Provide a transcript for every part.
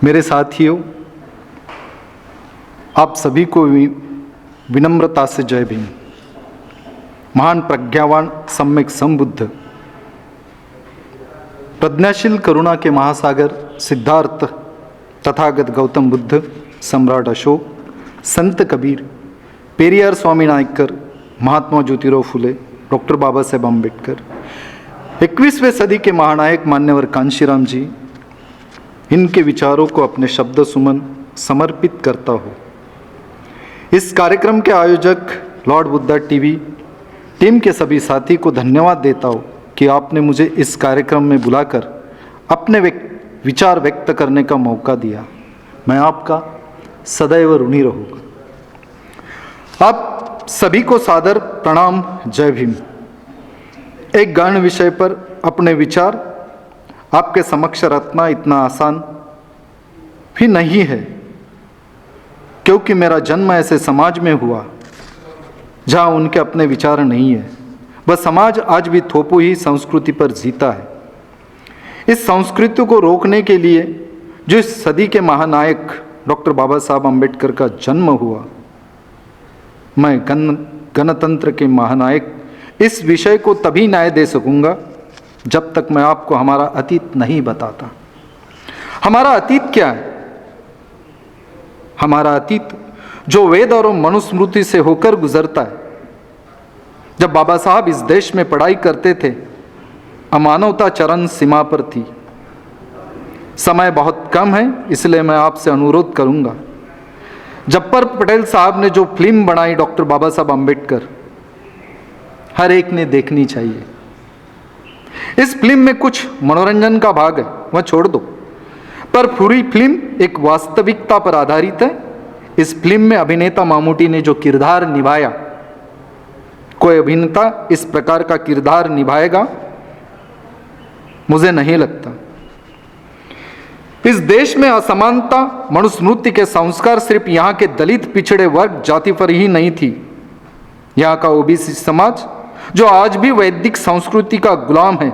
मेरे साथियों, आप सभी को विनम्रता से जय भीम। महान प्रज्ञावान सम्यक संबुद्ध, प्रज्ञाशील करुणा के महासागर सिद्धार्थ तथागत गौतम बुद्ध, सम्राट अशोक, संत कबीर, पेरियार स्वामी नायकर, महात्मा ज्योतिराव फुले, डॉक्टर बाबा साहेब आम्बेडकर, 21वीं सदी के महानायक मान्यवर कांशीराम जी, इनके विचारों को अपने शब्द सुमन समर्पित करता हूँ। इस कार्यक्रम के आयोजक लॉर्ड बुद्धा टीवी टीम के सभी साथी को धन्यवाद देता हूँ कि आपने मुझे इस कार्यक्रम में बुलाकर अपने विचार व्यक्त करने का मौका दिया। मैं आपका सदैव ऋणी रहूँगा। आप सभी को सादर प्रणाम, जय भीम। एक गहन विषय पर अपने विचार आपके समक्ष रखना इतना आसान भी नहीं है, क्योंकि मेरा जन्म ऐसे समाज में हुआ जहां उनके अपने विचार नहीं है। वह समाज आज भी थोपू ही संस्कृति पर जीता है। इस संस्कृति को रोकने के लिए जो इस सदी के महानायक डॉक्टर बाबा साहब आम्बेडकर का जन्म हुआ, मैं गणतंत्र के महानायक इस विषय को तभी न्याय दे सकूंगा जब तक मैं आपको हमारा अतीत नहीं बताता। हमारा अतीत क्या है? हमारा अतीत जो वेद और मनुस्मृति से होकर गुजरता है। जब बाबा साहब इस देश में पढ़ाई करते थे, अमानवता चरम सीमा पर थी। समय बहुत कम है, इसलिए मैं आपसे अनुरोध करूंगा, जब्बर पटेल साहब ने जो फिल्म बनाई डॉक्टर बाबा साहब आम्बेडकर, हर एक ने देखनी चाहिए। इस फिल्म में कुछ मनोरंजन का भाग है, वह छोड़ दो, पर पूरी फिल्म एक वास्तविकता पर आधारित है। इस फिल्म में अभिनेता मामूटी ने जो किरदार निभाया, कोई अभिनेता इस प्रकार का किरदार निभाएगा मुझे नहीं लगता। इस देश में असमानता, मनुस्मृति के संस्कार सिर्फ यहाँ के दलित पिछड़े वर्ग जाति पर ही नहीं थी। यहाँ का ओबीसी समाज जो आज भी वैदिक संस्कृति का गुलाम है,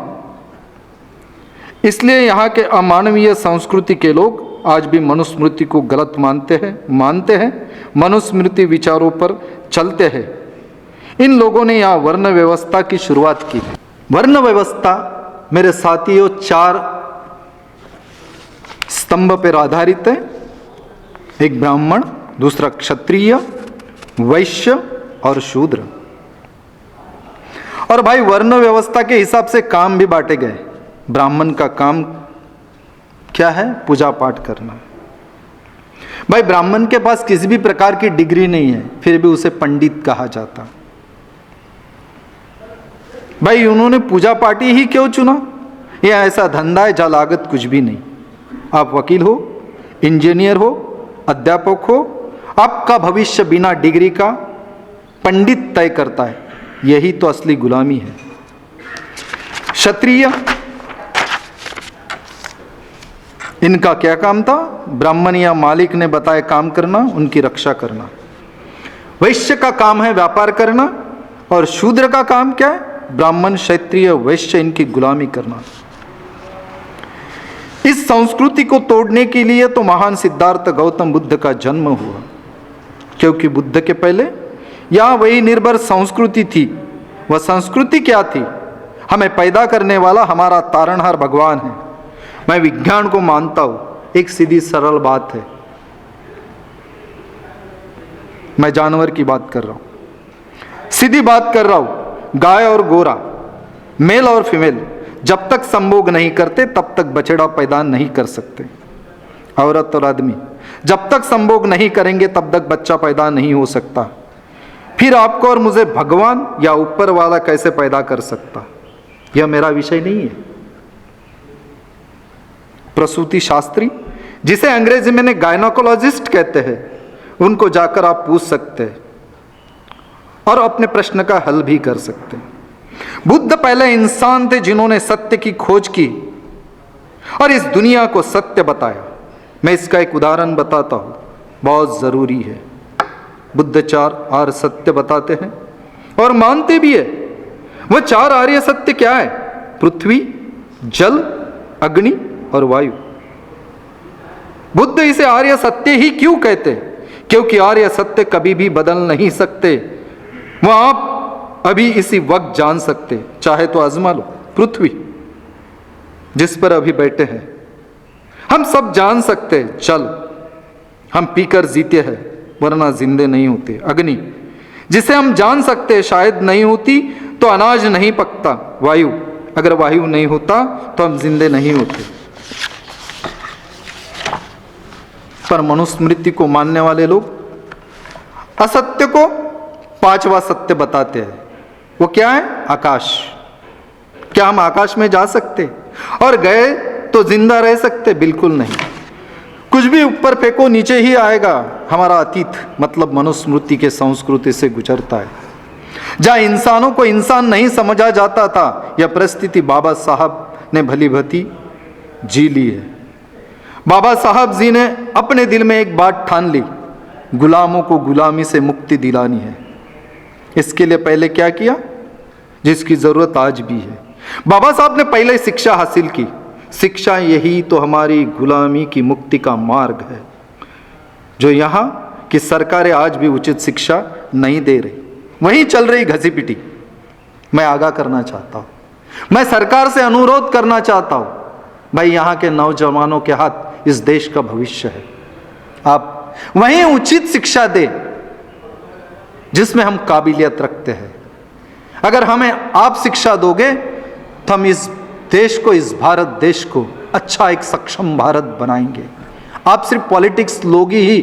इसलिए यहाँ के अमानवीय संस्कृति के लोग आज भी मनुस्मृति को गलत मानते हैं, मनुस्मृति विचारों पर चलते हैं। इन लोगों ने यहाँ वर्ण व्यवस्था की शुरुआत की। वर्ण व्यवस्था मेरे साथियों 4 स्तंभ पर आधारित है। एक ब्राह्मण, दूसरा क्षत्रिय, वैश्य और शूद्र। और भाई वर्ण व्यवस्था के हिसाब से काम भी बांटे गए। ब्राह्मण का काम क्या है? पूजा पाठ करना। भाई ब्राह्मण के पास किसी भी प्रकार की डिग्री नहीं है, फिर भी उसे पंडित कहा जाता। भाई उन्होंने पूजा पाठ ही क्यों चुना? यह ऐसा धंधा है जहां लागत कुछ भी नहीं। आप वकील हो, इंजीनियर हो, अध्यापक हो, आपका भविष्य बिना डिग्री का पंडित तय करता है। यही तो असली गुलामी है। क्षत्रिय, इनका क्या काम था? ब्राह्मण या मालिक ने बताए काम करना, उनकी रक्षा करना। वैश्य का काम है व्यापार करना। और शूद्र का काम क्या है? ब्राह्मण, क्षत्रिय, वैश्य, इनकी गुलामी करना। इस संस्कृति को तोड़ने के लिए तो महान सिद्धार्थ गौतम बुद्ध का जन्म हुआ, क्योंकि बुद्ध के पहले यहां वही निर्भर संस्कृति थी। वह संस्कृति क्या थी? हमें पैदा करने वाला हमारा तारणहार भगवान है। मैं विज्ञान को मानता हूं, एक सीधी सरल बात है। मैं जानवर की बात कर रहा हूं, सीधी बात कर रहा हूं। गाय और गोरा, मेल और फीमेल जब तक संभोग नहीं करते तब तक बछड़ा पैदा नहीं कर सकते। औरत और आदमी जब तक संभोग नहीं करेंगे तब तक बच्चा पैदा नहीं हो सकता। फिर आपको और मुझे भगवान या ऊपर वाला कैसे पैदा कर सकता? यह मेरा विषय नहीं है। प्रसूति शास्त्री, जिसे अंग्रेजी में गायनोकोलॉजिस्ट कहते हैं, उनको जाकर आप पूछ सकते हैं और अपने प्रश्न का हल भी कर सकते हैं। बुद्ध पहले इंसान थे जिन्होंने सत्य की खोज की और इस दुनिया को सत्य बताया। मैं इसका एक उदाहरण बताता हूं, बहुत जरूरी है। बुद्ध 4 आर्य सत्य बताते हैं और मानते भी है। वह 4 आर्य सत्य क्या है? पृथ्वी, जल, अग्नि और वायु। बुद्ध इसे आर्य सत्य ही क्यों कहते? क्योंकि आर्य सत्य कभी भी बदल नहीं सकते। वह आप अभी इसी वक्त जान सकते, चाहे तो आजमा लो। पृथ्वी जिस पर अभी बैठे हैं, हम सब जान सकते, चल हम पीकर जीते हैं वरना जिंदे नहीं होते। अग्नि जिसे हम जान सकते शायद नहीं होती तो अनाज नहीं पकता। वायु अगर वायु नहीं होता तो हम जिंदे नहीं होते। पर मनुस्मृति को मानने वाले लोग असत्य को पांचवा सत्य बताते हैं। वो क्या है? आकाश। क्या हम आकाश में जा सकते और गए तो जिंदा रह सकते? बिल्कुल नहीं। कुछ भी ऊपर फेंको नीचे ही आएगा। हमारा अतीत मतलब मनुस्मृति के संस्कृति से गुजरता है। जहां इंसानों को इंसान नहीं समझा जाता था, यह परिस्थिति बाबा साहब ने भली भांति जी ली है। बाबा साहब जी ने अपने दिल में एक बात ठान ली, गुलामों को गुलामी से मुक्ति दिलानी है। इसके लिए पहले क्या किया, जिसकी जरूरत आज भी है। बाबा साहब ने पहले शिक्षा हासिल की। शिक्षा यही तो हमारी गुलामी की मुक्ति का मार्ग है, जो यहाँ की सरकारें आज भी उचित शिक्षा नहीं दे रही, वहीं चल रही घसी पिटी। मैं आगाह करना चाहता हूँ, मैं सरकार से अनुरोध करना चाहता हूँ, भाई यहाँ के नौजवानों के हाथ इस देश का भविष्य है। आप वहीं उचित शिक्षा दे जिसमें हम काबिलियत रखते हैं। अगर हमें आप शिक्षा दोगे तो हम इस देश को, इस भारत देश को अच्छा एक सक्षम भारत बनाएंगे। आप सिर्फ पॉलिटिक्स लोग ही,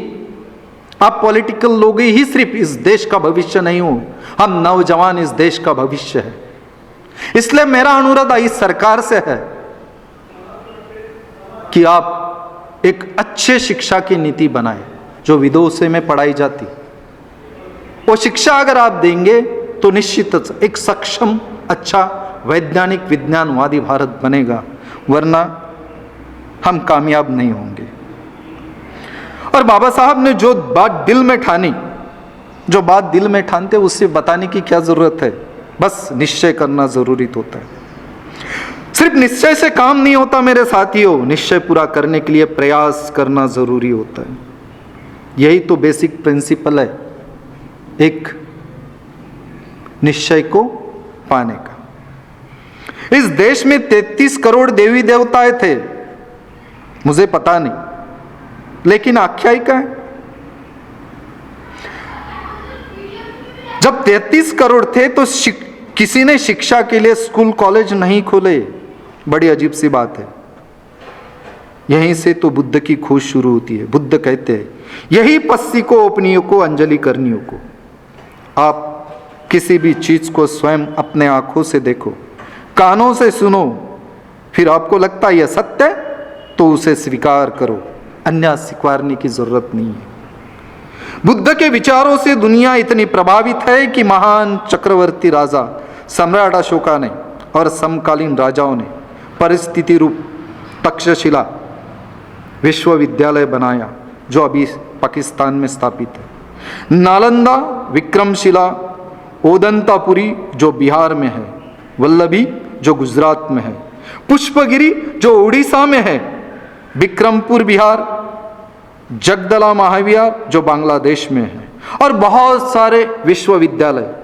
आप पॉलिटिकल लोग ही सिर्फ इस देश का भविष्य नहीं हो, हम नौजवान इस देश का भविष्य है। इसलिए मेरा अनुरोध इस सरकार से है कि आप एक अच्छे शिक्षा की नीति बनाए जो विदेशों में पढ़ाई जाती। वो शिक्षा अगर आप देंगे तो निश्चित एक सक्षम, अच्छा वैज्ञानिक विज्ञानवादी भारत बनेगा, वरना हम कामयाब नहीं होंगे। और बाबा साहब ने जो बात दिल में ठानी, जो बात दिल में ठानते उससे बताने की क्या जरूरत है, बस निश्चय करना जरूरी होता है। सिर्फ निश्चय से काम नहीं होता मेरे साथियों, निश्चय पूरा करने के लिए प्रयास करना जरूरी होता है। यही तो बेसिक प्रिंसिपल है एक निश्चय को पाने का। इस देश में 33 करोड़ देवी देवताएं थे, मुझे पता नहीं, लेकिन आख्यायिका है। जब 33 करोड़ थे तो किसी ने शिक्षा के लिए स्कूल कॉलेज नहीं खोले। बड़ी अजीब सी बात है। यहीं से तो बुद्ध की खोज शुरू होती है। बुद्ध कहते हैं, यही पस्सी को ओपनियों को अंजलि करनियों को। आप किसी भी चीज को स्वयं अपने आंखों से देखो, कानों से सुनो, फिर आपको लगता है यह सत्य तो उसे स्वीकार करो, अन्य स्वीकारने की जरूरत नहीं है। बुद्ध के विचारों से दुनिया इतनी प्रभावित है कि महान चक्रवर्ती राजा सम्राट अशोका ने और समकालीन राजाओं ने परिस्थिति रूप तक्षशिला विश्वविद्यालय बनाया, जो अभी पाकिस्तान में स्थापित है। नालंदा, विक्रमशिला, ओदंतापुरी जो बिहार में है, वल्लभी जो गुजरात में है, पुष्पगिरी जो उड़ीसा में है, विक्रमपुर बिहार, जगदला महाविहार जो बांग्लादेश में है, और बहुत सारे विश्वविद्यालय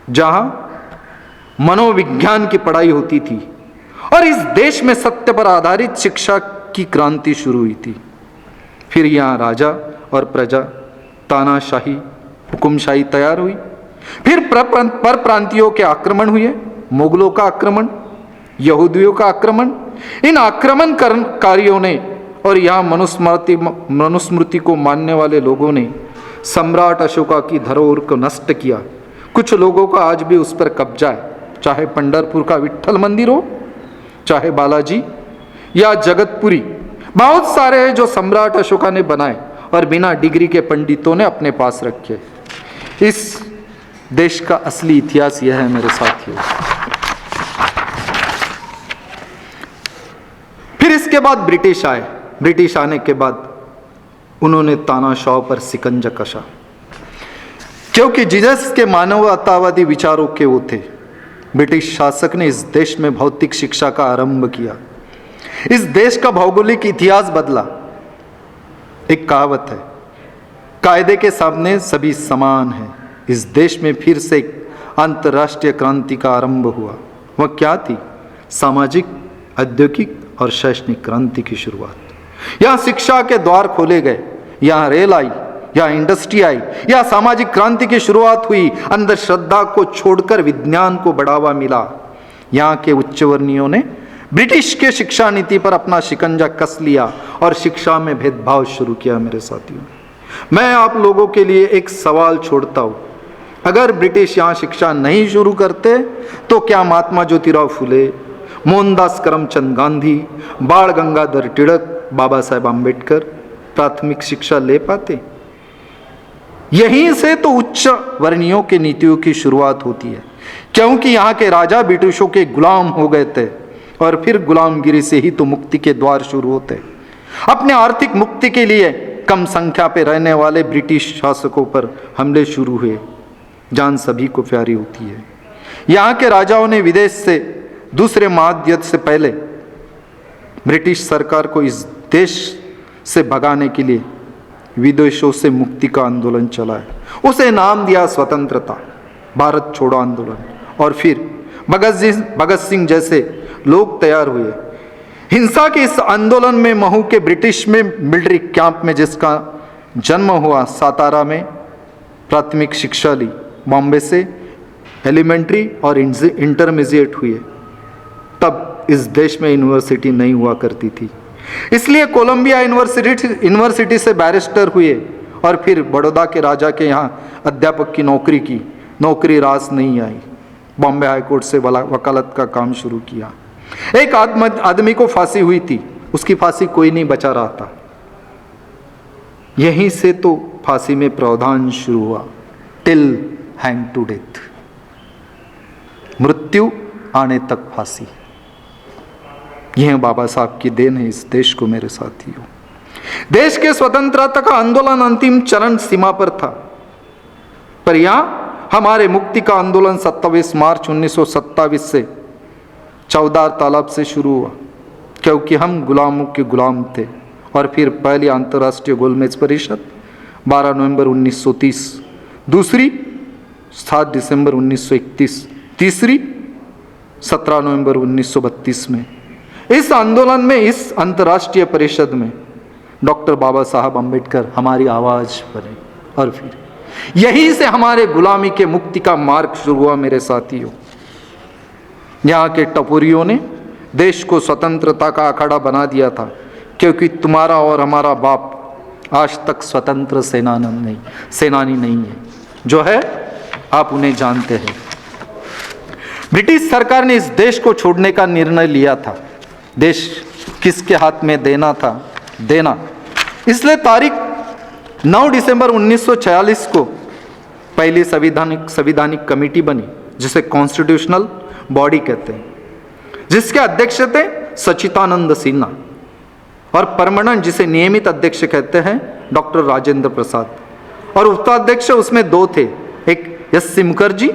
जहां मनोविज्ञान की पढ़ाई होती थी। और इस देश में सत्य पर आधारित शिक्षा की क्रांति शुरू हुई थी। फिर यहाँ राजा और प्रजा, तानाशाही, हुकुमशाही तैयार हुई। फिर पर प्रांतियों के आक्रमण हुए, मुगलों का आक्रमण, यहूदियों का आक्रमण। इन आक्रमणकारियों ने और यहाँ मनुस्मृति को मानने वाले लोगों ने सम्राट अशोका की धरोहर को नष्ट किया। कुछ लोगों का आज भी उस पर कब्जा है, चाहे पंढरपुर का विट्ठल मंदिर हो, चाहे बालाजी या जगतपुरी। बहुत सारे हैं जो सम्राट अशोका ने बनाए और बिना डिग्री के पंडितों ने अपने पास रखे। इस देश का असली इतिहास यह है मेरे साथियों। फिर इसके बाद ब्रिटिश आए। ब्रिटिश आने के बाद उन्होंने तानाशाह पर शिकंजा कसा, क्योंकि जीसस के मानवतावादी विचारों के वो थे। ब्रिटिश शासक ने इस देश में भौतिक शिक्षा का आरंभ किया। इस देश का भौगोलिक इतिहास बदला। एक कहावत है, कायदे के सामने सभी समान हैं। इस देश में फिर से एक अंतर्राष्ट्रीय क्रांति का आरंभ हुआ। वह क्या थी? सामाजिक, औद्योगिक और शैक्षणिक क्रांति की शुरुआत। यहाँ शिक्षा के द्वार खोले गए, यहाँ रेल आई, यहाँ इंडस्ट्री आई, यहाँ सामाजिक क्रांति की शुरुआत हुई। अंधश्रद्धा को छोड़कर विज्ञान को बढ़ावा मिला। यहाँ के उच्च वर्णियों ने ब्रिटिश के शिक्षा नीति पर अपना शिकंजा कस लिया और शिक्षा में भेदभाव शुरू किया। मेरे साथियों, मैं आप लोगों के लिए एक सवाल छोड़ता हूँ, अगर ब्रिटिश यहाँ शिक्षा नहीं शुरू करते तो क्या महात्मा ज्योतिराव फुले, मोहनदास करमचंद गांधी, बाल गंगाधर तिलक, बाबा साहेब आम्बेडकर प्राथमिक शिक्षा ले पाते? यहीं से तो उच्च वर्णियों के नीतियों की शुरुआत होती है, क्योंकि यहाँ के राजा ब्रिटिशों के गुलाम हो गए थे और फिर गुलामगिरी से ही तो मुक्ति के द्वार शुरू होते। अपने आर्थिक मुक्ति के लिए कम संख्या पे रहने वाले ब्रिटिश शासकों पर हमले शुरू हुए। जान सभी को प्यारी होती है। यहाँ के राजाओं ने विदेश से दूसरे महायुद्ध से पहले ब्रिटिश सरकार को इस देश से भगाने के लिए विदेशों से मुक्ति का आंदोलन चलाया। उसे नाम दिया स्वतंत्रता, भारत छोड़ो आंदोलन। और फिर भगत सिंह जैसे लोग तैयार हुए। हिंसा के इस आंदोलन में महू के ब्रिटिश में मिलिट्री कैंप में जिसका जन्म हुआ, सातारा में प्राथमिक शिक्षा ली, बॉम्बे से एलिमेंट्री और इंटरमीडिएट हुए। तब इस देश में यूनिवर्सिटी नहीं हुआ करती थी, इसलिए कोलंबिया यूनिवर्सिटी से बैरिस्टर हुए और फिर बड़ौदा के राजा के यहाँ अध्यापक की नौकरी की। नौकरी रास नहीं आई, बॉम्बे हाईकोर्ट से वकालत का काम शुरू किया। एक आदमी को फांसी हुई थी, उसकी फांसी कोई नहीं बचा रहा था। यहीं से तो फांसी में प्रावधान शुरू हुआ, टिल हैंग टू डेथ, मृत्यु आने तक फांसी। यह बाबा साहब की देन है इस देश को। मेरे साथियों, देश के स्वतंत्रता का आंदोलन अंतिम चरण सीमा पर था, पर यहां हमारे मुक्ति का आंदोलन 27 मार्च 1927 से चौदार तालाब से शुरू हुआ, क्योंकि हम गुलामों के गुलाम थे। और फिर पहली अंतर्राष्ट्रीय गोलमेज परिषद 12 नवंबर 1930, दूसरी 7 दिसंबर 1931, तीसरी 17 नवंबर 1932 में। इस आंदोलन में, इस अंतर्राष्ट्रीय परिषद में डॉक्टर बाबा साहब आम्बेडकर हमारी आवाज बने और फिर यहीं से हमारे गुलामी के मुक्ति का मार्ग शुरू हुआ। मेरे साथियों, यहाँ के टपोरियों ने देश को स्वतंत्रता का अखाड़ा बना दिया था, क्योंकि तुम्हारा और हमारा बाप आज तक स्वतंत्र सेनानी नहीं है। जो है आप उन्हें जानते हैं। ब्रिटिश सरकार ने इस देश को छोड़ने का निर्णय लिया था। देश किसके हाथ में देना था? देना। इसलिए तारीख 9 दिसंबर 1946 को पहली संविधानिक कमेटी बनी, जिसे कॉन्स्टिट्यूशनल बॉडी कहते हैं, जिसके अध्यक्ष थे सच्चिदानंद सिन्हा, और परमानेंट जिसे नियमित अध्यक्ष कहते हैं डॉक्टर राजेंद्र प्रसाद, और उपाध्यक्ष उसमें 2 थे, एक S Mukherjee,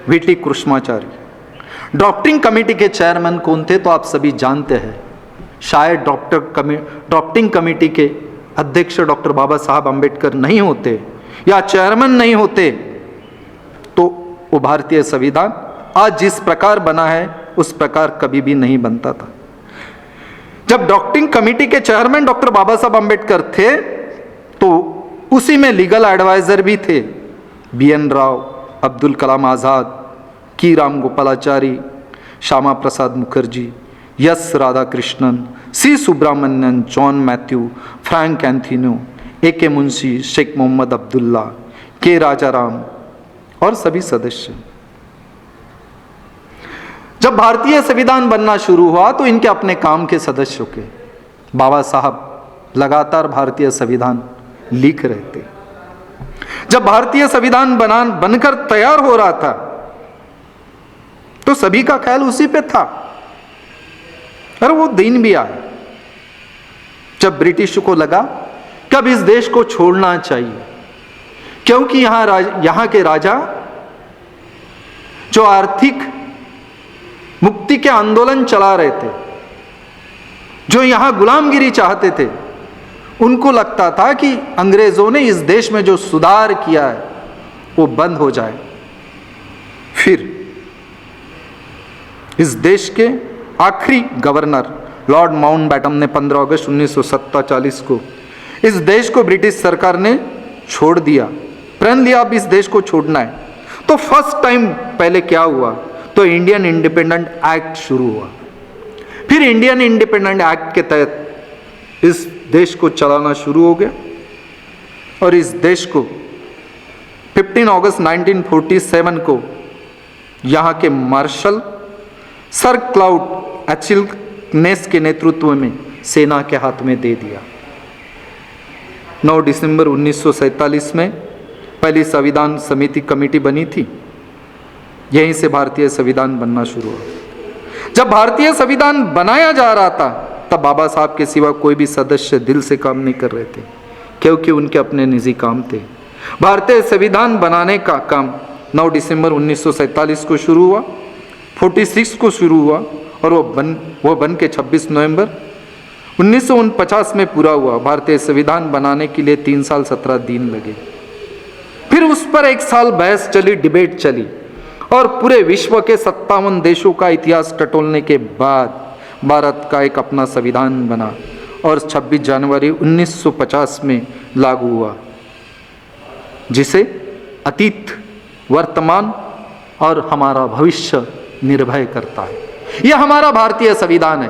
VT Krishnachari. Drafting committee के चेयरमैन कौन थे तो आप सभी जानते हैं। शायद ड्राफ्टिंग कमेटी के अध्यक्ष डॉक्टर बाबा साहब आम्बेडकर नहीं होते या चेयरमैन नहीं होते तो वो भारतीय संविधान आज जिस प्रकार बना है उस प्रकार कभी भी नहीं बनता था। जब ड्राफ्टिंग कमेटी के चेयरमैन डॉक्टर बाबा साहब आम्बेडकर थे तो उसी में लीगल एडवाइजर भी थे BN राव, अब्दुल कलाम आज़ाद, की Ram Gopalachari, Shyama Prasad Mukherjee, S Radhakrishnan, C Subramanian, John Matthew, Frank Anthony, AK Munshi, Sheikh Mohammad Abdullah, K Rajaram और सभी सदस्य। जब भारतीय संविधान बनना शुरू हुआ तो इनके अपने काम के सदस्यों के बाबा साहब लगातार भारतीय संविधान लिख रहे थे। जब भारतीय संविधान बनकर तैयार हो रहा था तो सभी का ख्याल उसी पे था। और वो दिन भी आया जब ब्रिटिश को लगा कब इस देश को छोड़ना चाहिए, क्योंकि यहां के राजा जो आर्थिक मुक्ति के आंदोलन चला रहे थे, जो यहां गुलामगिरी चाहते थे, उनको लगता था कि अंग्रेजों ने इस देश में जो सुधार किया है वो बंद हो जाए। फिर इस देश के आखिरी गवर्नर लॉर्ड माउंटबेटन ने 15 अगस्त 1947 को इस देश को ब्रिटिश सरकार ने छोड़ दिया, प्रण लिया अब इस देश को छोड़ना है। तो फर्स्ट टाइम पहले क्या हुआ, तो इंडियन इंडिपेंडेंट एक्ट शुरू हुआ। फिर इंडियन इंडिपेंडेंट एक्ट के तहत इस देश को चलाना शुरू हो गया और इस देश को 15 अगस्त 1947 को यहाँ के मार्शल सर क्लाउड एचिलनेस के नेतृत्व में सेना के हाथ में दे दिया। 9 दिसंबर 1947 में पहली संविधान समिति कमेटी बनी थी, यहीं से भारतीय संविधान बनना शुरू हुआ। जब भारतीय संविधान बनाया जा रहा था तब बाबा साहब के सिवा कोई भी सदस्य दिल से काम नहीं कर रहे थे, क्योंकि उनके अपने निजी काम थे। भारतीय संविधान बनाने का काम 9 दिसंबर 1947 को शुरू हुआ, 46 को शुरू हुआ और वो बन के 26 नवंबर 1949 में पूरा हुआ। भारतीय संविधान बनाने के लिए 3 साल 17 दिन लगे। फिर उस पर 1 साल बहस चली, डिबेट चली और पूरे विश्व के 57 देशों का इतिहास टटोलने के बाद भारत का एक अपना संविधान बना और 26 जनवरी 1950 में लागू हुआ, जिसे अतीत, वर्तमान और हमारा भविष्य निर्भय करता है। यह हमारा भारतीय संविधान है।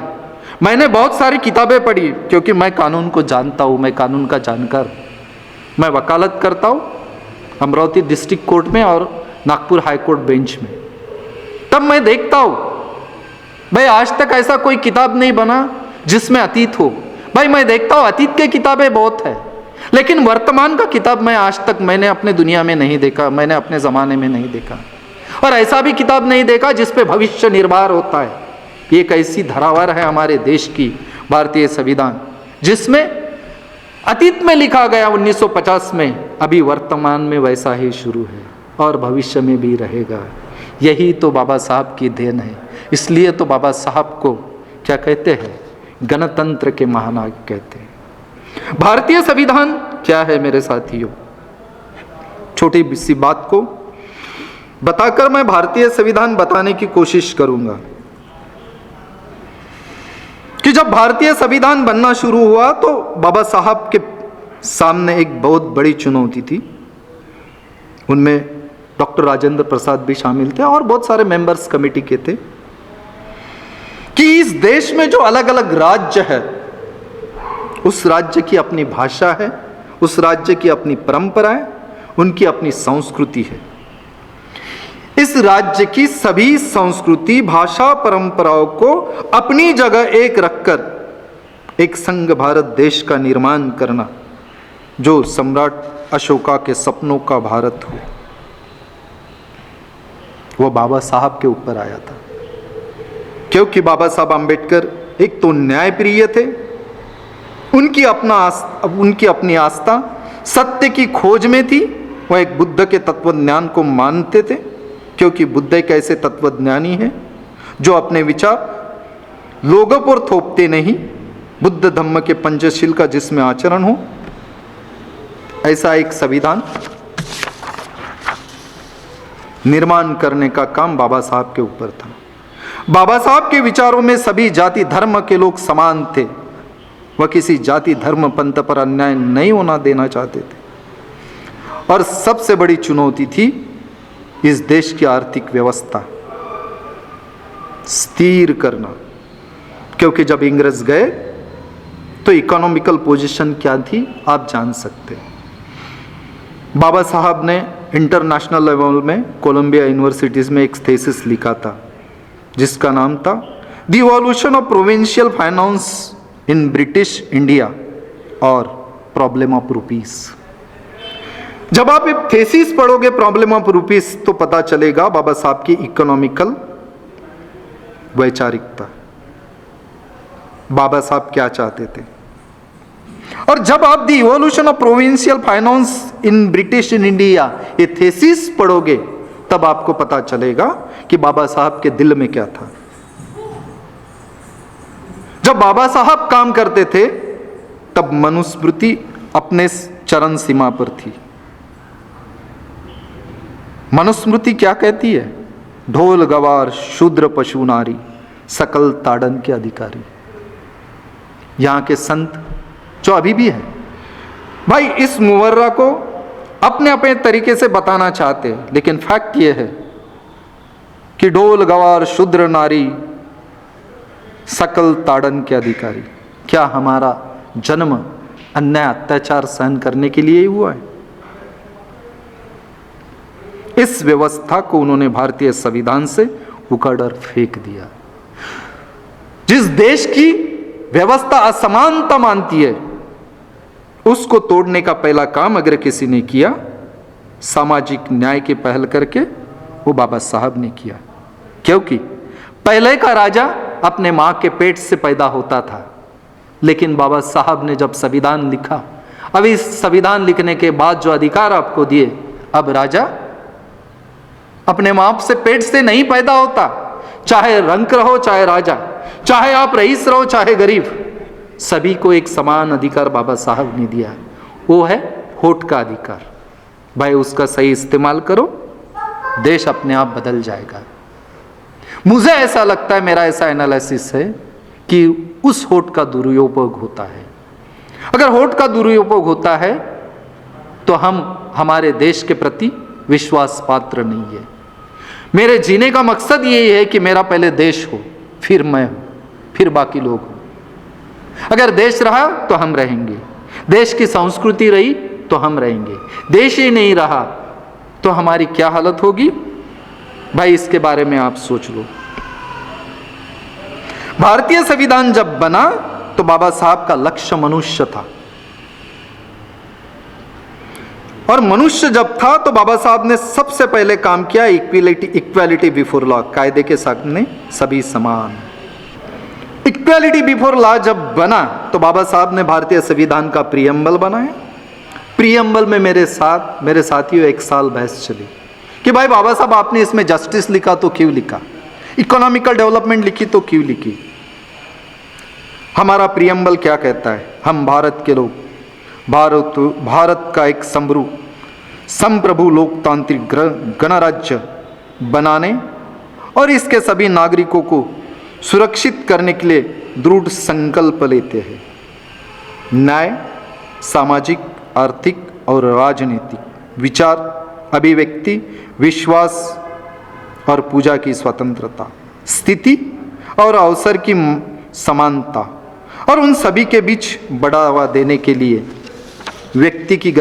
मैंने बहुत सारी किताबें पढ़ी क्योंकि मैं कानून को जानता हूँ, मैं कानून का जानकार। मैं वकालत करता हूँ अमरावती डिस्ट्रिक्ट कोर्ट में और नागपुर हाई कोर्ट बेंच में। तब मैं देखता हूँ भाई आज तक ऐसा कोई किताब नहीं बना जिसमें अतीत हो। भाई मैं देखता हूँ अतीत की किताबें बहुत है, लेकिन वर्तमान का किताब मैं आज तक मैंने अपने दुनिया में नहीं देखा, मैंने अपने ज़माने में नहीं देखा। और ऐसा भी किताब नहीं देखा जिस पे भविष्य निर्भर होता है। ये एक ऐसी धरावर है हमारे देश की भारतीय संविधान, जिसमें अतीत में लिखा गया 1950 में, अभी वर्तमान में वैसा ही शुरू है और भविष्य में भी रहेगा। यही तो बाबा साहब की देन है। इसलिए तो बाबा साहब को क्या कहते हैं, गणतंत्र के महानायक कहते हैं। भारतीय संविधान क्या है मेरे साथियों, छोटी सी बात को बताकर मैं भारतीय संविधान बताने की कोशिश करूंगा कि जब भारतीय संविधान बनना शुरू हुआ तो बाबा साहब के सामने एक बहुत बड़ी चुनौती थी। उनमें डॉक्टर राजेंद्र प्रसाद भी शामिल थे और बहुत सारे मेंबर्स कमेटी के थे कि इस देश में जो अलग अलग राज्य है, उस राज्य की अपनी भाषा है, उस राज्य की अपनी परंपरा है, उनकी अपनी संस्कृति है। इस राज्य की सभी संस्कृति, भाषा, परंपराओं को अपनी जगह एक रखकर एक संघ भारत देश का निर्माण करना, जो सम्राट अशोका के सपनों का भारत हो, वो बाबा साहब के ऊपर आया था। क्योंकि बाबा साहब आम्बेडकर एक तो न्यायप्रिय थे, उनकी अपनी आस्था सत्य की खोज में थी। वह एक बुद्ध के तत्वज्ञान को मानते थे, क्योंकि बुद्ध एक ऐसे तत्वज्ञानी हैं जो अपने विचार लोगों पर थोपते नहीं, बुद्ध धम्म के पंचशील का जिसमें आचरण हो, ऐसा एक संविधान निर्माण करने का काम बाबा साहब के ऊपर था। बाबा साहब के विचारों में सभी जाति धर्म के लोग समान थे। वह किसी जाति धर्म पंथ पर अन्याय नहीं होना देना चाहते थे। और सबसे बड़ी चुनौती थी इस देश की आर्थिक व्यवस्था स्थिर करना, क्योंकि जब इंग्रज गए तो इकोनॉमिकल पोजीशन क्या थी आप जान सकते हैं। बाबा साहब ने इंटरनेशनल लेवल में कोलंबिया यूनिवर्सिटीज में एक थीसिस लिखा था जिसका नाम था the evolution of provincial finance in British India और प्रॉब्लम ऑफ रुपीस। जब आप एक थीसिस पढ़ोगे प्रॉब्लम ऑफ रुपीस तो पता चलेगा बाबा साहब की इकोनॉमिकल वैचारिकता, बाबा साहब क्या चाहते थे। और जब आप the evolution of provincial finance in British in India ये थीसिस पढ़ोगे तब आपको पता चलेगा कि बाबा साहब के दिल में क्या था। जब बाबा साहब काम करते थे तब मनुस्मृति अपने चरम सीमा पर थी। मनुस्मृति क्या कहती है? ढोल गवार शूद्र पशु नारी सकल ताड़न के अधिकारी। यहाँ के संत जो अभी भी है भाई, इस मुवर्रा को अपने अपने तरीके से बताना चाहते हैं, लेकिन फैक्ट ये है कि ढोल गवार शूद्र नारी सकल ताड़न के अधिकारी। क्या हमारा जन्म अन्याय अत्याचार सहन करने के लिए ही हुआ है? इस व्यवस्था को उन्होंने भारतीय संविधान से उखाड़ और फेंक दिया। जिस देश की व्यवस्था असमानता मानती है, उसको तोड़ने का पहला काम अगर किसी ने किया, सामाजिक न्याय की पहल करके, वो बाबा साहब ने किया। क्योंकि पहले का राजा अपने मां के पेट से पैदा होता था, लेकिन बाबा साहब ने जब संविधान लिखा, अब इस संविधान लिखने के बाद जो अधिकार आपको दिए, अब राजा अपने मां से पेट से नहीं पैदा होता। चाहे रंक रहो चाहे राजा, चाहे आप रईस रहो चाहे गरीब, सभी को एक समान अधिकार बाबा साहब ने दिया है। वो है होठ का अधिकार। भाई उसका सही इस्तेमाल करो, देश अपने आप बदल जाएगा। मुझे ऐसा लगता है, मेरा ऐसा एनालिसिस है कि उस होठ का दुरुपयोग होता है। अगर होठ का दुरुपयोग होता है तो हम हमारे देश के प्रति विश्वास पात्र नहीं है। मेरे जीने का मकसद यही है कि मेरा पहले देश हो, फिर मैं हूं, फिर बाकी लोग हो। अगर देश रहा तो हम रहेंगे, देश की संस्कृति रही तो हम रहेंगे। देश ही नहीं रहा तो हमारी क्या हालत होगी भाई, इसके बारे में आप सोच लो। भारतीय संविधान जब बना तो बाबा साहब का लक्ष्य मनुष्य था, और मनुष्य जब था तो बाबा साहब ने सबसे पहले काम किया इक्वालिटी बिफोर लॉ, कायदे के सामने सभी समान। इक्वालिटी बिफोर लॉ जब बना तो बाबा साहब ने भारतीय संविधान का प्रीएम्बल बनाया। प्रीएम्बल में मेरे साथियों 1 साल बहस चली कि भाई बाबा साहब आपने इसमें जस्टिस लिखा तो क्यों लिखा, इकोनॉमिकल डेवलपमेंट लिखी तो क्यों लिखी। हमारा प्रीएम्बल क्या कहता है? हम भारत के लोग, भारत का एक संप्रभु लोकतांत्रिक गणराज्य बनाने और इसके सभी नागरिकों को सुरक्षित करने के लिए दृढ़ संकल्प लेते हैं। न्याय, सामाजिक, आर्थिक और राजनीतिक विचार, अभिव्यक्ति, विश्वास और पूजा की स्वतंत्रता, स्थिति और अवसर की समानता और उन सभी के बीच बढ़ावा देने के लिए व्यक्ति की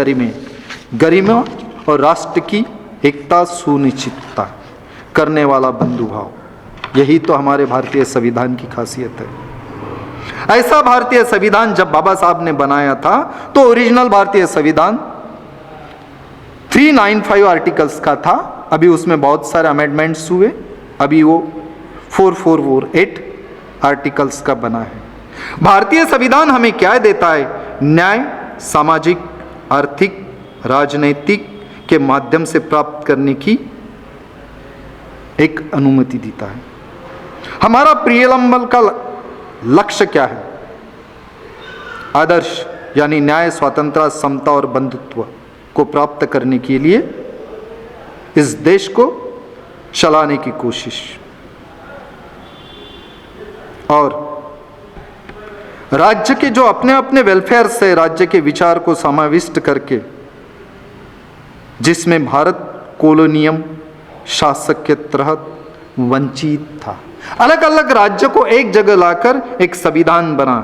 गरिमा और राष्ट्र की एकता सुनिश्चितता करने वाला बंधुभाव, यही तो हमारे भारतीय संविधान की खासियत है। ऐसा भारतीय संविधान जब बाबा साहब ने बनाया था तो ओरिजिनल भारतीय संविधान 395 आर्टिकल्स का था। अभी उसमें बहुत सारे अमेंडमेंट्स हुए, अभी वो 4448 आर्टिकल्स का बना है। भारतीय संविधान हमें क्या देता है? न्याय, सामाजिक, आर्थिक, राजनीतिक के माध्यम से प्राप्त करने की एक अनुमति देता है। हमारा प्रीएम्बल का लक्ष्य क्या है? आदर्श यानी न्याय, स्वतंत्रता, समता और बंधुत्व को प्राप्त करने के लिए इस देश को चलाने की कोशिश, और राज्य के जो अपने अपने वेलफेयर से राज्य के विचार को समाविष्ट करके, जिसमें भारत कॉलोनियम शासक के तहत वंचित था, अलग अलग राज्य को एक जगह लाकर एक संविधान बना।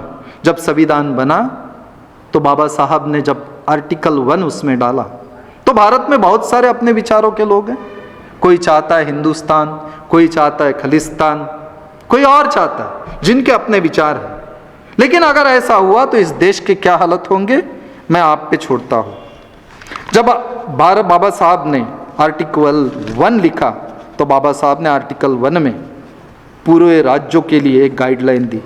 जब संविधान बना तो बाबा साहब ने जब आर्टिकल 1 उसमें डाला तो भारत में बहुत सारे अपने विचारों के लोग हैं। कोई चाहता है हिंदुस्तान, कोई चाहता है खालिस्तान, कोई और चाहता है, जिनके अपने विचार हैं। लेकिन अगर ऐसा हुआ तो इस देश के क्या हालत होंगे, मैं आप पे छोड़ता हूं। जब बाबा साहब ने आर्टिकल 1 लिखा तो बाबा साहब ने आर्टिकल 1 में पूरे राज्यों के लिए एक गाइडलाइन दी।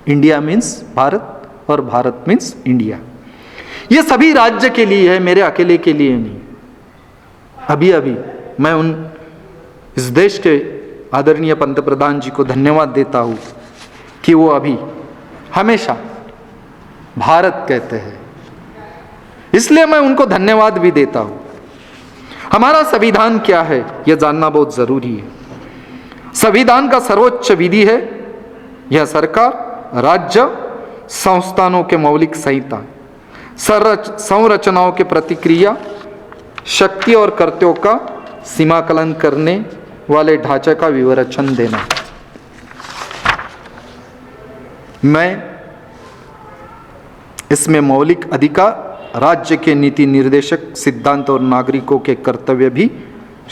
इंडिया मीन्स भारत और भारत मीन्स इंडिया। ये सभी राज्य के लिए है, मेरे अकेले के लिए नहीं। अभी मैं इस देश के आदरणीय पंतप्रधान जी को धन्यवाद देता हूँ कि वो अभी हमेशा भारत कहते हैं, इसलिए मैं उनको धन्यवाद भी देता हूं। हमारा संविधान क्या है यह जानना बहुत जरूरी है। संविधान का सर्वोच्च विधि है यह सरकार, राज्य, संस्थानों के मौलिक संहिता, संरचनाओं के प्रतिक्रिया, शक्ति और कर्तव्यों का सीमाकलन करने वाले ढांचे का विवरण देना। मैं इसमें मौलिक अधिकार, राज्य के नीति निर्देशक सिद्धांत और नागरिकों के कर्तव्य भी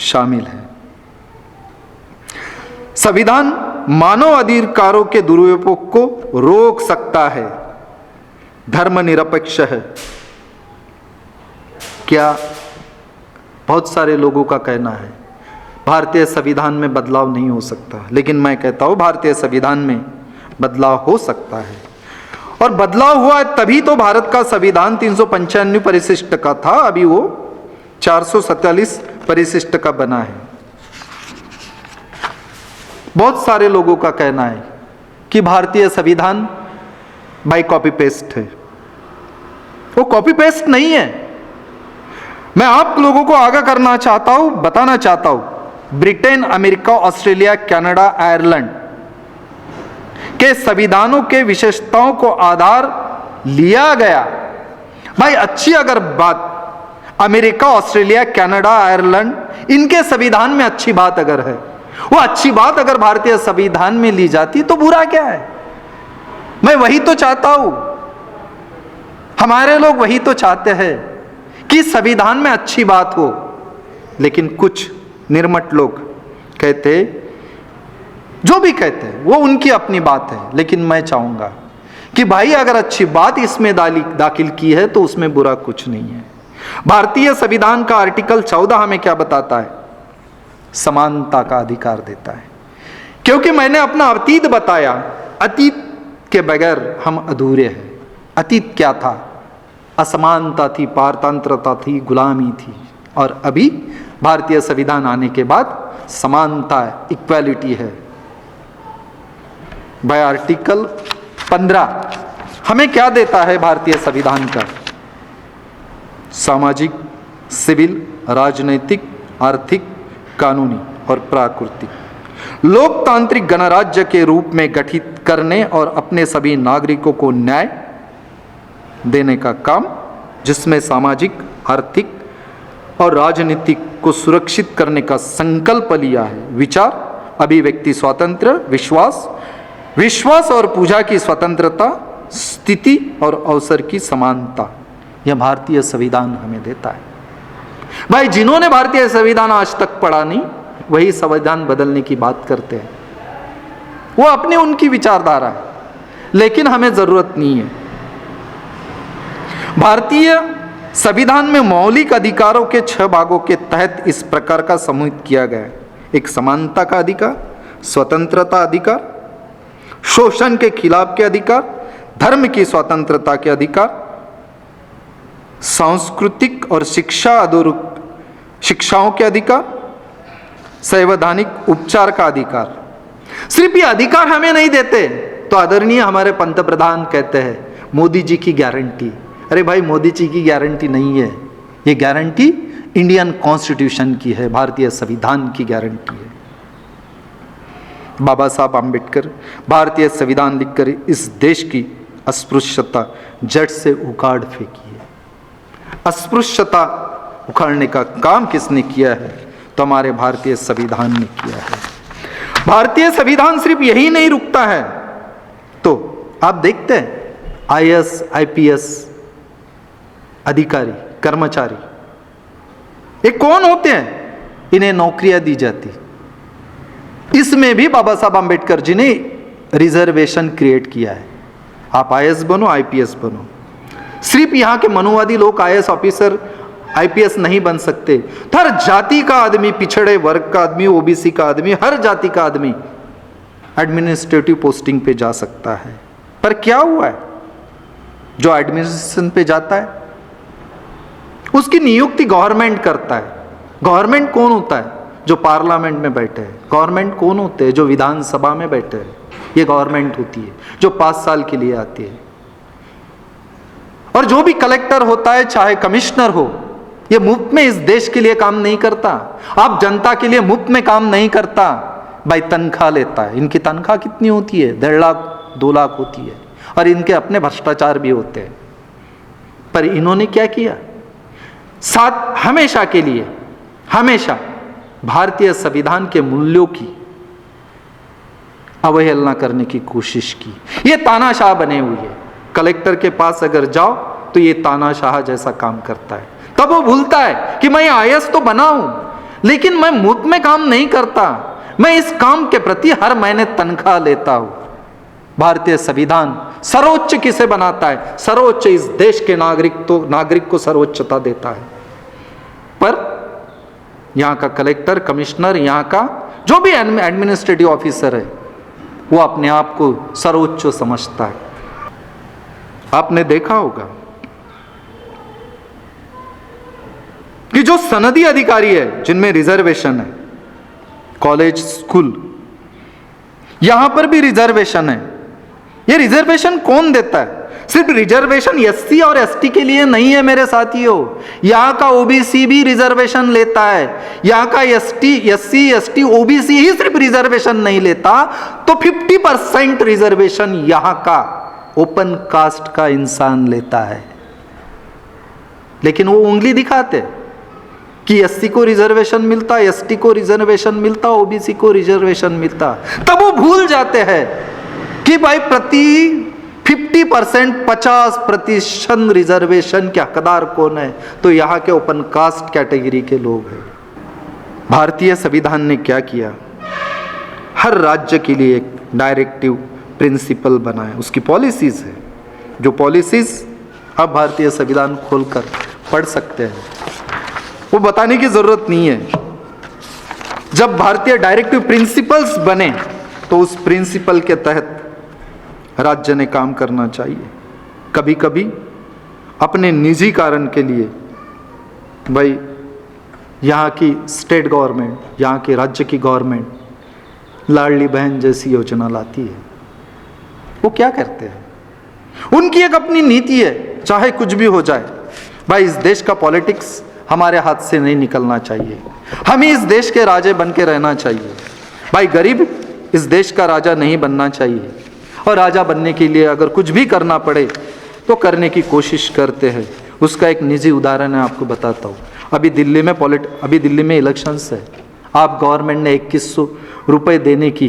शामिल हैं। संविधान मानव अधिकारों के दुरुपयोग को रोक सकता है, धर्मनिरपेक्ष है। क्या बहुत सारे लोगों का कहना है भारतीय संविधान में बदलाव नहीं हो सकता, लेकिन मैं कहता हूं भारतीय संविधान में बदलाव हो सकता है। और बदलाव हुआ है तभी तो भारत का संविधान 395 परिशिष्ट का था, अभी वो 447 परिशिष्ट का बना है। बहुत सारे लोगों का कहना है कि भारतीय संविधान बाय कॉपी पेस्ट है। वो कॉपी पेस्ट नहीं है। मैं आप लोगों को आगाह करना चाहता हूं, बताना चाहता हूं, Britain, America, Australia, Canada, Ireland के संविधानों के विशेषताओं को आधार लिया गया। भाई अच्छी अगर बात अमेरिका, ऑस्ट्रेलिया, कनाडा, आयरलैंड इनके संविधान में अच्छी बात अगर है, वो अच्छी बात अगर भारतीय संविधान में ली जाती तो बुरा क्या है? मैं वही तो चाहता हूं, हमारे लोग वही तो चाहते हैं कि संविधान में अच्छी बात हो। लेकिन कुछ निर्मट लोग कहते, जो भी कहते हैं वो उनकी अपनी बात है, लेकिन मैं चाहूंगा कि भाई अगर अच्छी बात इसमें दाखिल की है तो उसमें बुरा कुछ नहीं है। भारतीय संविधान का आर्टिकल 14 हमें क्या बताता है? समानता का अधिकार देता है। क्योंकि मैंने अपना अतीत बताया, अतीत के बगैर हम अधूरे हैं। अतीत क्या था? असमानता थी, पारतंत्रता थी, गुलामी थी। और अभी भारतीय संविधान आने के बाद समानता है, इक्वालिटी है। भाई आर्टिकल 15 हमें क्या देता है भारतीय संविधान का? सामाजिक, सिविल, राजनैतिक, आर्थिक, कानूनी और प्राकृतिक लोकतांत्रिक गणराज्य के रूप में गठित करने और अपने सभी नागरिकों को न्याय देने का काम, जिसमें सामाजिक, आर्थिक और राजनीतिक को सुरक्षित करने का संकल्प लिया है। विचार, अभिव्यक्ति स्वातंत्र्य, विश्वास और पूजा की स्वतंत्रता, स्थिति और अवसर की समानता, यह भारतीय संविधान हमें देता है। भाई जिन्होंने भारतीय संविधान आज तक पढ़ा नहीं, वही संविधान बदलने की बात करते हैं। वो अपनी उनकी विचारधारा है, लेकिन हमें जरूरत नहीं है। भारतीय संविधान में मौलिक अधिकारों के 6 भागों के तहत इस प्रकार का समूहित किया गया है। एक समानता का अधिकार, स्वतंत्रता अधिकार, शोषण के खिलाफ के अधिकार, धर्म की स्वतंत्रता के अधिकार, सांस्कृतिक और शिक्षाओं के अधिकार, संवैधानिक उपचार का अधिकार। सिर्फ ये अधिकार हमें नहीं देते तो आदरणीय हमारे पंतप्रधान कहते हैं मोदी जी की गारंटी। अरे भाई मोदी जी की गारंटी नहीं है, ये गारंटी इंडियन कॉन्स्टिट्यूशन की है, भारतीय संविधान की गारंटी है। बाबा साहब आम्बेडकर भारतीय संविधान लिखकर इस देश की अस्पृश्यता जड़ से उखाड़ फेंकी है। अस्पृश्यता उखाड़ने का काम किसने किया है? तो हमारे भारतीय संविधान ने किया है। भारतीय संविधान सिर्फ यही नहीं रुकता है। तो आप देखते हैं आईएएस, आईपीएस अधिकारी, कर्मचारी, ये कौन होते हैं? इन्हें नौकरियां दी जाती। इसमें भी बाबा साहब आम्बेडकर जी ने रिजर्वेशन क्रिएट किया है। आप आईएएस बनो, आईपीएस बनो। सिर्फ यहाँ के मनुवादी लोग आईएएस ऑफिसर, आईपीएस नहीं बन सकते। तो हर जाति का आदमी, पिछड़े वर्ग का आदमी, ओबीसी का आदमी, हर जाति का आदमी एडमिनिस्ट्रेटिव पोस्टिंग पे जा सकता है। पर क्या हुआ है? जो एडमिनिस्ट्रेशन पे जाता है उसकी नियुक्ति गवर्नमेंट करता है। गवर्नमेंट कौन होता है? जो पार्लियामेंट में बैठे हैं। गवर्नमेंट कौन होते हैं? जो विधानसभा में बैठे हैं। ये गवर्नमेंट होती है जो 5 साल के लिए आती है। और जो भी कलेक्टर होता है चाहे कमिश्नर हो, ये मुफ्त में इस देश के लिए काम नहीं करता। आप जनता के लिए मुफ्त में काम नहीं करता भाई, तनख्वाह लेता है। इनकी तनख्वाह कितनी होती है? 1.5 लाख 2 लाख होती है, और इनके अपने भ्रष्टाचार भी होते हैं। पर इन्होंने क्या किया? साथ हमेशा के लिए, हमेशा भारतीय संविधान के मूल्यों की अवहेलना करने की कोशिश की। ये तानाशाह बने हुए हैं। कलेक्टर के पास अगर जाओ तो ये तानाशाह जैसा काम करता है। तब वो भूलता है कि मैं आईएएस तो बना हूं, लेकिन मैं मुफ्त में काम नहीं करता, मैं इस काम के प्रति हर महीने तनख्वाह लेता हूं। भारतीय संविधान सर्वोच्च किसे बनाता है? सर्वोच्च इस देश के नागरिक को सर्वोच्चता देता है। पर यहां का कलेक्टर, कमिश्नर, यहां का जो भी एडमिनिस्ट्रेटिव ऑफिसर है, वो अपने आप को सर्वोच्च समझता है। आपने देखा होगा कि जो सनदी अधिकारी है जिनमें रिजर्वेशन है, कॉलेज, स्कूल, यहां पर भी रिजर्वेशन है। ये रिजर्वेशन कौन देता है? सिर्फ रिजर्वेशन एससी और एसटी के लिए नहीं है मेरे साथियों, यहां का ओबीसी भी रिजर्वेशन लेता है। यहां का एससी, एसटी, ओबीसी ही सिर्फ रिजर्वेशन नहीं लेता, तो 50% रिजर्वेशन यहां का ओपन कास्ट का इंसान लेता है। लेकिन वो उंगली दिखाते कि एससी को रिजर्वेशन मिलता, एसटी को रिजर्वेशन मिलता, ओबीसी को रिजर्वेशन मिलता। तब वो भूल जाते हैं कि भाई प्रति 50%, 50% रिजर्वेशन के हकदार कौन है? तो यहां के ओपन कास्ट कैटेगरी के लोग हैं। भारतीय संविधान ने क्या किया? हर राज्य के लिए एक डायरेक्टिव प्रिंसिपल बनाया, उसकी पॉलिसीज है। जो पॉलिसीज आप भारतीय संविधान खोलकर पढ़ सकते हैं, वो बताने की जरूरत नहीं है। जब भारतीय डायरेक्टिव प्रिंसिपल्स बने तो उस प्रिंसिपल के तहत राज्य ने काम करना चाहिए। कभी कभी अपने निजी कारण के लिए भाई यहाँ की स्टेट गवर्नमेंट, यहाँ के राज्य की गवर्नमेंट लाडली बहन जैसी योजना लाती है। वो क्या करते हैं? उनकी एक अपनी नीति है, चाहे कुछ भी हो जाए। भाई इस देश का पॉलिटिक्स हमारे हाथ से नहीं निकलना चाहिए, हमें इस देश के राजे बन के रहना चाहिए। भाई गरीब इस देश का राजा नहीं बनना चाहिए, और राजा बनने के लिए अगर कुछ भी करना पड़े तो करने की कोशिश करते हैं। उसका एक निजी उदाहरण है, आपको बताता हूँ। अभी दिल्ली में इलेक्शंस है। आप गवर्नमेंट ने 2100 रुपये देने की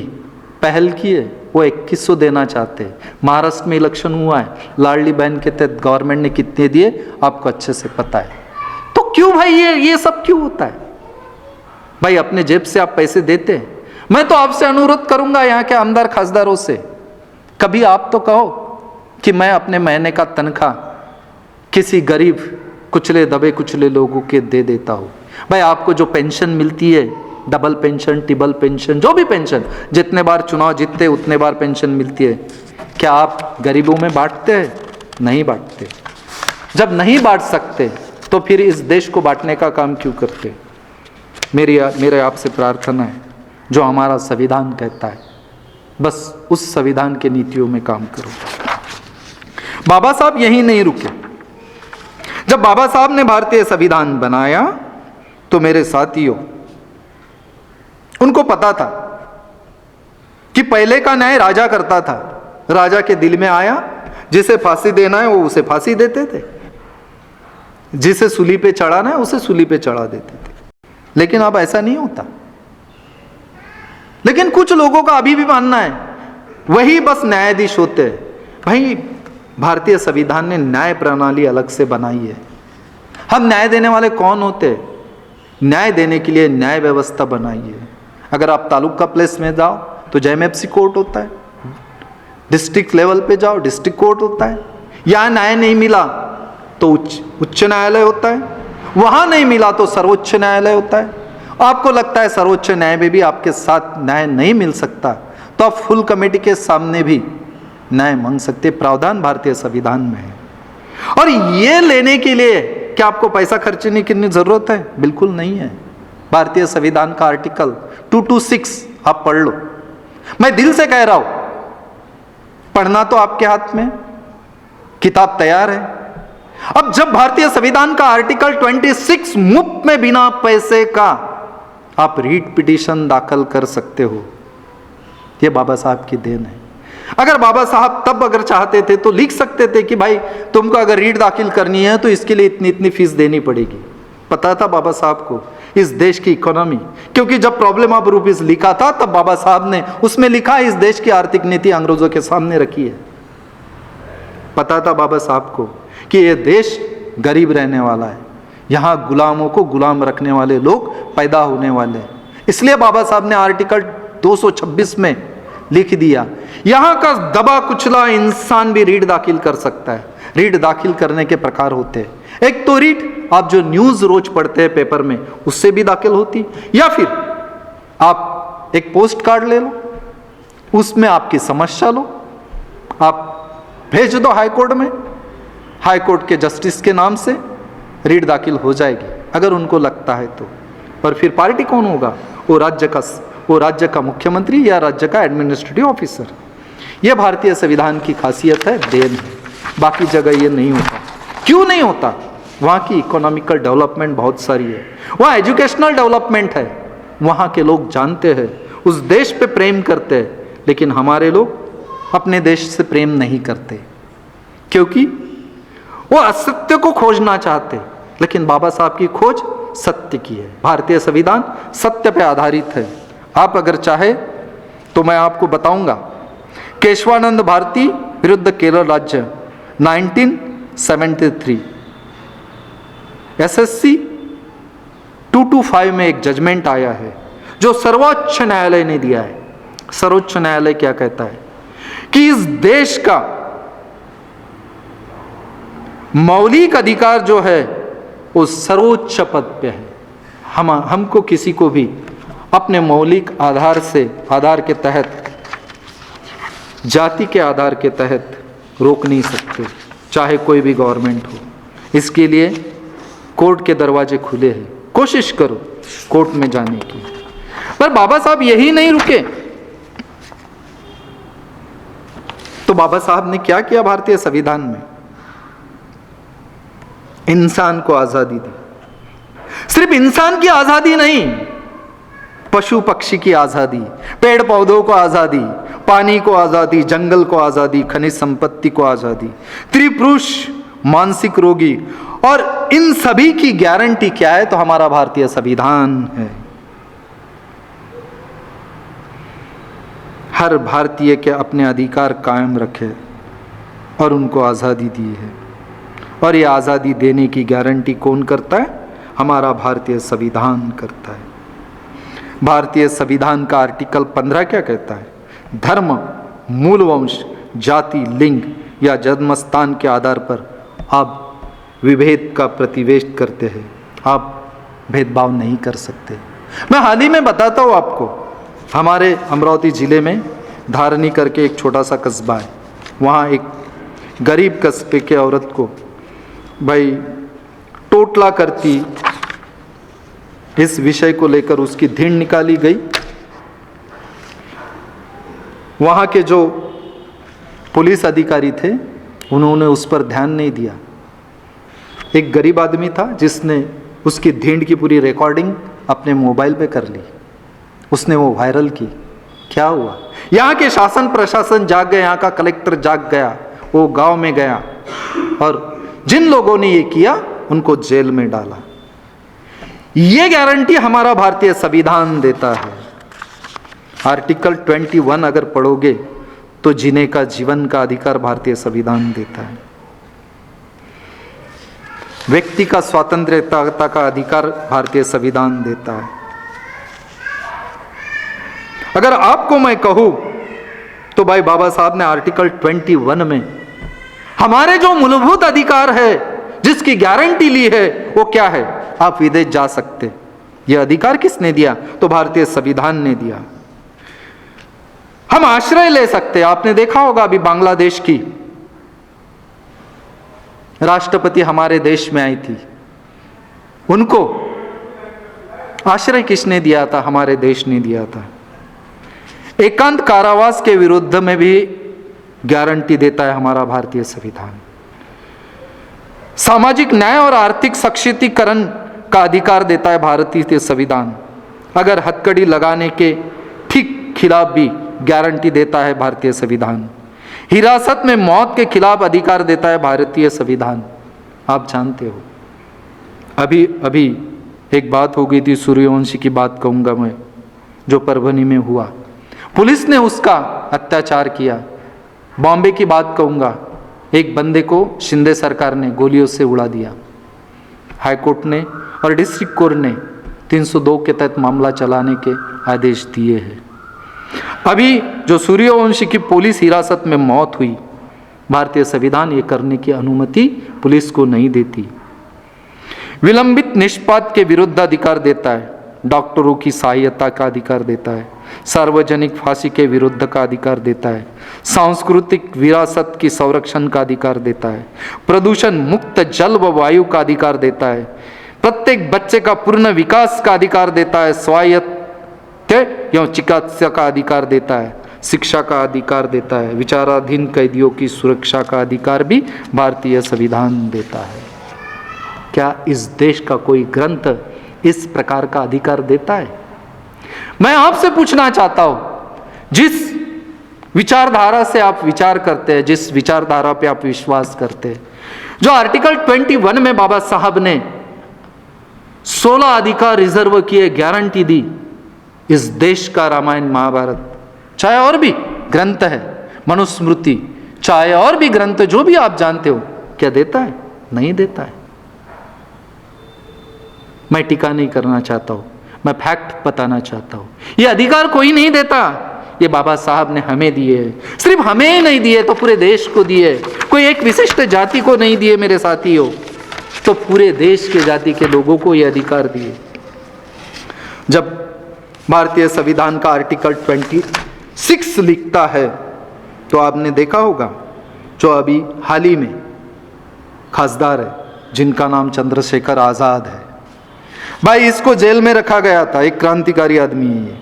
पहल की है, वो 2100 देना चाहते हैं। महाराष्ट्र में इलेक्शन हुआ है, लाडली बहन के तहत गवर्नमेंट ने कितने दिए आपको अच्छे से पता है। तो क्यों भाई ये सब क्यों होता है? भाई अपने जेब से आप पैसे देते हैं। मैं तो आपसे अनुरोध करूंगा यहाँ के आमदार खासदारों से, कभी आप तो कहो कि मैं अपने महीने का तनख्वाह किसी गरीब कुचले दबे कुचले लोगों के दे देता हूँ। भाई आपको जो पेंशन मिलती है, डबल पेंशन, ट्रिपल पेंशन, जो भी पेंशन, जितने बार चुनाव जीतते उतने बार पेंशन मिलती है, क्या आप गरीबों में बांटते हैं? नहीं बांटते। जब नहीं बांट सकते तो फिर इस देश को बांटने का काम क्यों करते? मेरे आपसे प्रार्थना है, जो हमारा संविधान कहता है बस उस संविधान के नीतियों में काम करो। बाबा साहब यहीं नहीं रुके। जब बाबा साहब ने भारतीय संविधान बनाया तो मेरे साथियों, उनको पता था कि पहले का न्याय राजा करता था। राजा के दिल में आया, जिसे फांसी देना है वो उसे फांसी देते थे, जिसे सूली पे चढ़ाना है उसे सूली पे चढ़ा देते थे। लेकिन अब ऐसा नहीं होता। लेकिन कुछ लोगों का अभी भी मानना है वही बस न्यायाधीश होते हैं। भाई भारतीय संविधान ने न्याय प्रणाली अलग से बनाई है। हम न्याय देने वाले कौन होते हैं? न्याय देने के लिए न्याय व्यवस्था बनाई है। अगर आप तालुका प्लेस में जाओ तो जेएमएफसी कोर्ट होता है, डिस्ट्रिक्ट लेवल पे जाओ डिस्ट्रिक्ट कोर्ट होता है। यहाँ न्याय नहीं मिला तो उच्च न्यायालय होता है, वहां नहीं मिला तो सर्वोच्च न्यायालय होता है। आपको लगता है सर्वोच्च न्याय में भी आपके साथ न्याय नहीं मिल सकता तो आप फुल कमेटी के सामने भी न्याय मांग सकते। प्रावधान भारतीय संविधान में है। और ये लेने के लिए क्या आपको पैसा खर्चने की जरूरत है? बिल्कुल नहीं है। भारतीय संविधान का आर्टिकल 226 आप पढ़ लो। मैं दिल से कह रहा हूं, पढ़ना तो आपके हाथ में, किताब तैयार है, अब जब भारतीय संविधान का आर्टिकल 26 मुफ्त में बिना पैसे का आप रीट पिटीशन दाखिल कर सकते हो, यह बाबा साहब की देन है। अगर बाबा साहब तब अगर चाहते थे तो लिख सकते थे कि भाई तुमको अगर रीट दाखिल करनी है तो इसके लिए इतनी इतनी फीस देनी पड़ेगी। पता था बाबा साहब को इस देश की इकोनॉमी, क्योंकि जब प्रॉब्लम ऑफ रूपीज लिखा था तब बाबा साहब ने उसमें लिखा इस देश की आर्थिक नीति अंग्रेजों के सामने रखी है। पता था बाबा साहब को कि यह देश गरीब रहने वाला है, यहां गुलामों को गुलाम रखने वाले लोग पैदा होने वाले हैं। इसलिए बाबा साहब ने आर्टिकल 226 में लिख दिया यहां का दबा कुचला इंसान भी रीट दाखिल कर सकता है। रीट दाखिल करने के प्रकार होते हैं, एक तो रीट आप जो न्यूज रोज पढ़ते हैं पेपर में उससे भी दाखिल होती, या फिर आप एक पोस्ट कार्ड ले लो, उसमें आपकी समस्या लो, आप भेज दो हाई कोर्ट में, हाई कोर्ट के जस्टिस के नाम से रीट दाखिल हो जाएगी अगर उनको लगता है तो। और फिर पार्टी कौन होगा? वो राज्य का मुख्यमंत्री या राज्य का एडमिनिस्ट्रेटिव ऑफिसर। यह भारतीय संविधान की खासियत है, देन है। बाकी जगह ये नहीं होता। क्यों नहीं होता? वहाँ की इकोनॉमिकल डेवलपमेंट बहुत सारी है, वहाँ एजुकेशनल डेवलपमेंट है, वहाँ के लोग जानते हैं, उस देश पे प्रेम करते हैं। लेकिन हमारे लोग अपने देश से प्रेम नहीं करते क्योंकि वो असत्य को खोजना चाहते। लेकिन बाबा साहब की खोज सत्य की है। भारतीय संविधान सत्य पे आधारित है। आप अगर चाहे तो मैं आपको बताऊंगा केशवानंद भारती विरुद्ध केरल राज्य 1973 SSC 225 में एक जजमेंट आया है जो सर्वोच्च न्यायालय ने दिया है। सर्वोच्च न्यायालय क्या कहता है कि इस देश का मौलिक अधिकार जो है वो सर्वोच्च पद पे है। हमको किसी को भी अपने मौलिक आधार के तहत, जाति के आधार के तहत रोक नहीं सकते, चाहे कोई भी गवर्नमेंट हो। इसके लिए कोर्ट के दरवाजे खुले हैं, कोशिश करो कोर्ट में जाने की। पर बाबा साहब यही नहीं रुके, तो बाबा साहब ने क्या किया भारतीय संविधान में? इंसान को आजादी दी। सिर्फ इंसान की आजादी नहीं, पशु पक्षी की आजादी, पेड़ पौधों को आजादी, पानी को आजादी, जंगल को आजादी, खनिज संपत्ति को आजादी, स्त्री पुरुष, मानसिक रोगी, और इन सभी की गारंटी क्या है? तो हमारा भारतीय संविधान है। हर भारतीय के अपने अधिकार कायम रखे और उनको आजादी दी है। और ये आजादी देने की गारंटी कौन करता है? हमारा भारतीय संविधान करता है। भारतीय संविधान का आर्टिकल 15 क्या कहता है? धर्म, मूल वंश, जाति, लिंग या जन्मस्थान के आधार पर आप विभेद का प्रतिवेद करते हैं, आप भेदभाव नहीं कर सकते। मैं हाल ही में बताता हूँ आपको, हमारे अमरावती जिले में धारनी करके एक छोटा सा कस्बा है, वहाँ एक गरीब कस्बे के औरत को भाई टोटला करती, इस विषय को लेकर उसकी धीन निकाली गई। वहाँ के जो पुलिस अधिकारी थे उन्होंने उस पर ध्यान नहीं दिया। एक गरीब आदमी था जिसने उसकी धींड की पूरी रिकॉर्डिंग अपने मोबाइल पे कर ली, उसने वो वायरल की। क्या हुआ? यहाँ के शासन प्रशासन जाग गए, यहाँ का कलेक्टर जाग गया, वो गांव में गया और जिन लोगों ने ये किया उनको जेल में डाला। ये गारंटी हमारा भारतीय संविधान देता है। आर्टिकल 21 अगर पढ़ोगे तो जीने का, जीवन का अधिकार भारतीय संविधान देता है। व्यक्ति का स्वतंत्रता का अधिकार भारतीय संविधान देता है। अगर आपको मैं कहूं तो भाई बाबा साहब ने आर्टिकल 21 में हमारे जो मूलभूत अधिकार है, जिसकी गारंटी ली है, वो क्या है? आप विदेश जा सकते। यह अधिकार किसने दिया? तो भारतीय संविधान ने दिया। हम आश्रय ले सकते। आपने देखा होगा अभी बांग्लादेश की राष्ट्रपति हमारे देश में आई थी, उनको आश्रय किसने दिया था? हमारे देश ने दिया था। एकांत कारावास के विरुद्ध में भी गारंटी देता है हमारा भारतीय संविधान। सामाजिक न्याय और आर्थिक सशक्तिकरण का अधिकार देता है भारतीय संविधान। अगर हथकड़ी लगाने के ठीक खिलाफ भी गारंटी देता है भारतीय संविधान। हिरासत में मौत के खिलाफ अधिकार देता है भारतीय संविधान। आप जानते हो, अभी एक बात हो गई थी, सूर्यवंशी की बात कहूंगा मैं, जो परभनी में हुआ, पुलिस ने उसका अत्याचार किया। बॉम्बे की बात कहूंगा, एक बंदे को शिंदे सरकार ने गोलियों से उड़ा दिया। हाईकोर्ट ने और डिस्ट्रिक्ट कोर्ट ने 302 के तहत मामला चलाने के आदेश दिए हैं। अभी जो सूर्यवंशी की पुलिस हिरासत में मौत हुई, भारतीय संविधान ये करने की अनुमति पुलिस को नहीं देती। विलंबित निष्पात के विरुद्ध अधिकार देता है, डॉक्टरों की सहायता का अधिकार देता है, सार्वजनिक फांसी के विरुद्ध का अधिकार देता है, सांस्कृतिक विरासत की संरक्षण का अधिकार देता है, प्रदूषण मुक्त जल व वायु का अधिकार देता है, प्रत्येक बच्चे का पूर्ण विकास का अधिकार देता है, स्वायत्त एवं चिकित्सा का अधिकार देता है, शिक्षा का अधिकार देता है, विचाराधीन कैदियों की सुरक्षा का अधिकार भी भारतीय संविधान देता है। क्या इस देश का कोई ग्रंथ इस प्रकार का अधिकार देता है? मैं आपसे पूछना चाहता हूं, जिस विचारधारा से आप विचार करते हैं, जिस विचारधारा पे आप विश्वास करते हैं, जो आर्टिकल 21 में बाबा साहब ने 16 अधिकार रिजर्व किए, गारंटी दी, इस देश का रामायण महाभारत, चाहे और भी ग्रंथ है, मनुस्मृति, चाहे और भी ग्रंथ जो भी आप जानते हो, क्या देता है? नहीं देता है। मैं टीका नहीं करना चाहता हूं, मैं फैक्ट बताना चाहता हूं। ये अधिकार कोई नहीं देता, ये बाबा साहब ने हमें दिए। सिर्फ हमें ही नहीं दिए तो पूरे देश को दिए। कोई एक विशिष्ट जाति को नहीं दिए मेरे साथियों, तो पूरे देश के जाति के लोगों को ये अधिकार दिए। जब भारतीय संविधान का आर्टिकल 26 लिखता है, तो आपने देखा होगा, जो अभी हाल ही में खासदार है, जिनका नाम चंद्रशेखर आजाद है, भाई इसको जेल में रखा गया था। एक क्रांतिकारी आदमी है ये,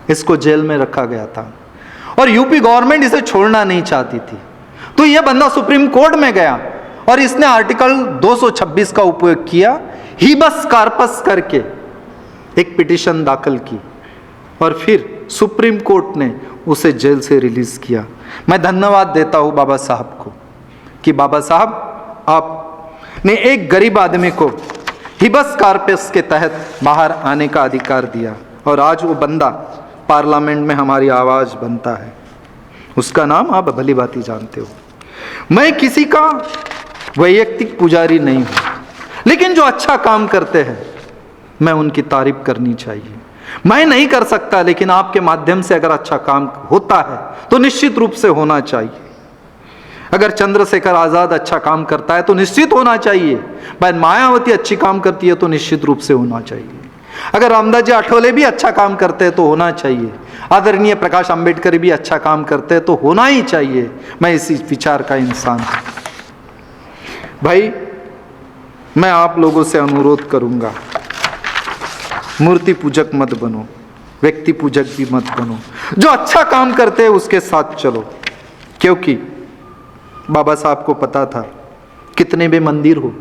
इसको जेल में रखा गया था और यूपी गवर्नमेंट इसे छोड़ना नहीं चाहती थी। तो यह बंदा सुप्रीम कोर्ट में गया और इसने आर्टिकल 226 का उपयोग किया, हिबस कार्पस करके एक पिटीशन दाखिल की और फिर सुप्रीम कोर्ट ने उसे जेल से रिलीज किया। मैं धन्यवाद देता हूं बाबा साहब को कि बाबा साहब आपने एक गरीब आदमी को हिबस कार्पस के तहत बाहर आने का अधिकार दिया और आज वो बंदा पार्लियामेंट में हमारी आवाज बनता है। उसका नाम आप भली भांति जानते हो। मैं किसी का वैयक्तिक पुजारी नहीं हूं, लेकिन जो अच्छा काम करते हैं मैं उनकी तारीफ करनी चाहिए। मैं नहीं कर सकता, लेकिन आपके माध्यम से अगर अच्छा काम होता है तो निश्चित रूप से होना चाहिए। अगर चंद्रशेखर आजाद अच्छा काम करता है तो निश्चित होना चाहिए। भाई मायावती अच्छी काम करती है तो निश्चित रूप से होना चाहिए। अगर रामदास जी आठवले भी अच्छा काम करते हैं तो होना चाहिए। आदरणीय प्रकाश अंबेडकर भी अच्छा काम करते हैं तो होना ही चाहिए। मैं इसी विचार का इंसान हूं। भाई मैं आप लोगों से अनुरोध करूंगा, मूर्ति पूजक मत बनो, व्यक्ति पूजक भी मत बनो। जो अच्छा काम करते हैं उसके साथ चलो, क्योंकि बाबा साहब को पता था कितने भी मंदिर हो,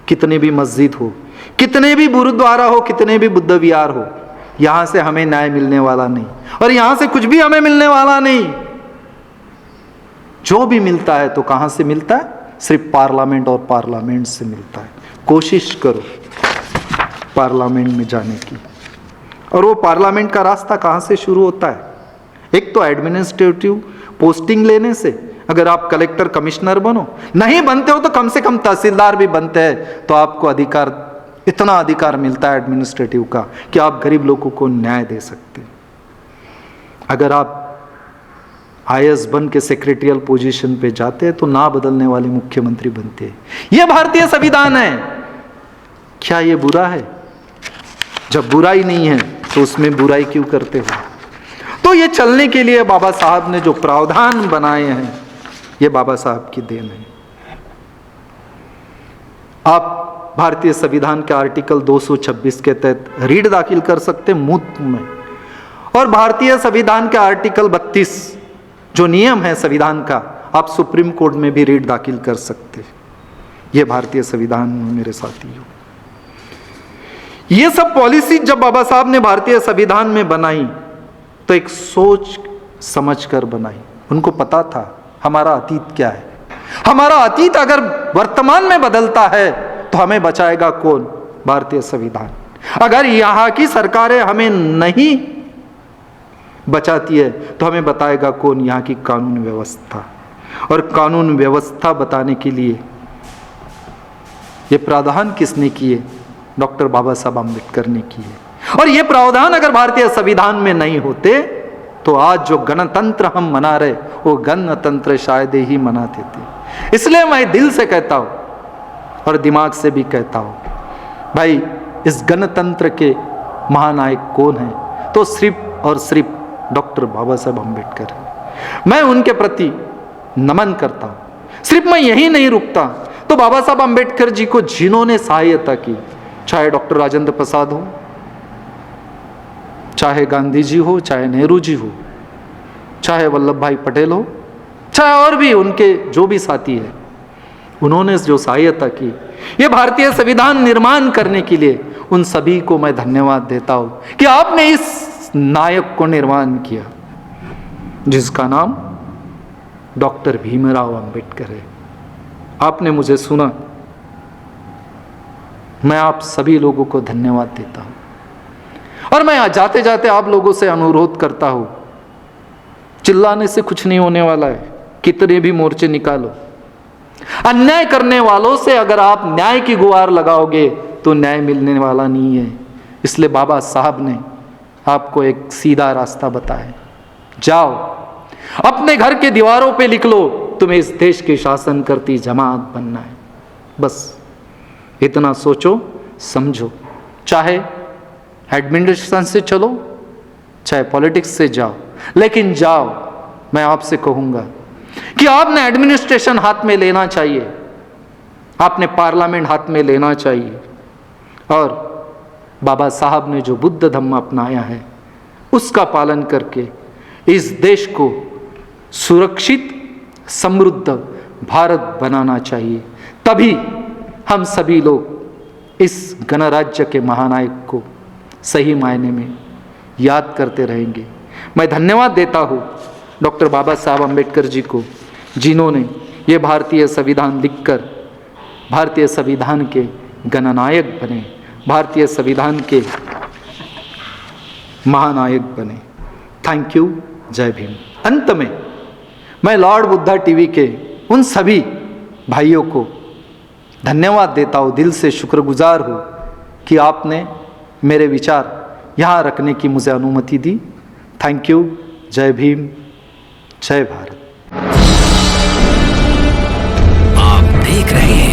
कितने भी मस्जिद हो, कितने भी गुरुद्वारा हो, कितने भी बुद्ध विहार हो, यहां से हमें न्याय मिलने वाला नहीं और यहां से कुछ भी हमें मिलने वाला नहीं। जो भी मिलता है तो कहां से मिलता है? सिर्फ पार्लियामेंट और पार्लियामेंट से मिलता है। कोशिश करो पार्लियामेंट में जाने की। और वो पार्लियामेंट का रास्ता कहां से शुरू होता है? एक तो एडमिनिस्ट्रेटिव पोस्टिंग लेने से। अगर आप कलेक्टर कमिश्नर बनो, नहीं बनते हो तो कम से कम तहसीलदार भी बनते हैं, तो आपको अधिकार, इतना अधिकार मिलता है एडमिनिस्ट्रेटिव का कि आप गरीब लोगों को न्याय दे सकते हैं। अगर आप आईएएस बन के सेक्रेटरियल पोजीशन पे जाते हैं तो ना बदलने वाले मुख्यमंत्री बनते हैं। यह भारतीय संविधान है। क्या ये बुरा है? जब बुराई नहीं है तो उसमें बुराई क्यों करते हो? तो ये चलने के लिए बाबा साहब ने जो प्रावधान बनाए हैं, ये बाबा साहब की देन है। आप भारतीय संविधान के आर्टिकल 226 के तहत रीट दाखिल कर सकते मुफ्त में, और भारतीय संविधान के आर्टिकल 32 जो नियम है संविधान का, आप सुप्रीम कोर्ट में भी रीट दाखिल कर सकते। ये भारतीय संविधान में मेरे साथियों, ये सब पॉलिसी जब बाबा साहब ने भारतीय संविधान में बनाई तो एक सोच समझकर बनाई। उनको पता था हमारा अतीत क्या है, हमारा अतीत अगर वर्तमान में बदलता है तो हमें बचाएगा कौन? भारतीय संविधान। अगर यहाँ की सरकारें हमें नहीं बचाती है तो हमें बताएगा कौन? यहाँ की कानून व्यवस्था। और कानून व्यवस्था बताने के लिए ये प्रावधान किसने किए? डॉक्टर बाबा साहब अम्बेडकर ने किए। और ये प्रावधान अगर भारतीय संविधान में नहीं होते तो आज जो गणतंत्र हम मना रहे वो गणतंत्र शायद ही मनाते थे। इसलिए मैं दिल से कहता हूं और दिमाग से भी कहता हूं, भाई इस गणतंत्र के महानायक कौन है? तो सिर्फ और सिर्फ डॉक्टर बाबा साहब अम्बेडकर है। मैं उनके प्रति नमन करता हूं। सिर्फ मैं यही नहीं रुकता, तो बाबा साहब अम्बेडकर जी को जिन्होंने सहायता की, चाहे डॉक्टर राजेंद्र प्रसाद हो, चाहे गांधी जी हो, चाहे नेहरू जी हो, चाहे वल्लभ भाई पटेल हो, चाहे और भी उनके जो भी साथी हैं, उन्होंने जो सहायता की ये भारतीय संविधान निर्माण करने के लिए, उन सभी को मैं धन्यवाद देता हूं कि आपने इस नायक को निर्माण किया जिसका नाम डॉक्टर भीमराव अंबेडकर है। आपने मुझे सुना, मैं आप सभी लोगों को धन्यवाद देता हूं। और मैं जाते जाते आप लोगों से अनुरोध करता हूं, चिल्लाने से कुछ नहीं होने वाला है, कितने भी मोर्चे निकालो। अन्याय करने वालों से अगर आप न्याय की गुहार लगाओगे तो न्याय मिलने वाला नहीं है। इसलिए बाबा साहब ने आपको एक सीधा रास्ता बताया, जाओ अपने घर के दीवारों पे लिख लो तुम्हें इस देश की शासन करती जमात बनना है। बस इतना सोचो समझो, चाहे एडमिनिस्ट्रेशन से चलो चाहे पॉलिटिक्स से जाओ, लेकिन जाओ। मैं आपसे कहूंगा कि आपने एडमिनिस्ट्रेशन हाथ में लेना चाहिए, आपने पार्लियामेंट हाथ में लेना चाहिए, और बाबा साहब ने जो बुद्ध धम्म अपनाया है उसका पालन करके इस देश को सुरक्षित समृद्ध भारत बनाना चाहिए। तभी हम सभी लोग इस गणराज्य के महानायक को सही मायने में याद करते रहेंगे। मैं धन्यवाद देता हूँ डॉक्टर बाबा साहब अम्बेडकर जी को, जिन्होंने ये भारतीय संविधान लिखकर भारतीय संविधान के गणनायक बने, भारतीय संविधान के महानायक बने। थैंक यू, जय भीम। अंत में मैं लॉर्ड बुद्धा टीवी के उन सभी भाइयों को धन्यवाद देता हूँ, दिल से शुक्रगुजार हूँ कि आपने मेरे विचार यहाँ रखने की मुझे अनुमति दी। थैंक यू, जय भीम, जय भारत। आप देख रहे हैं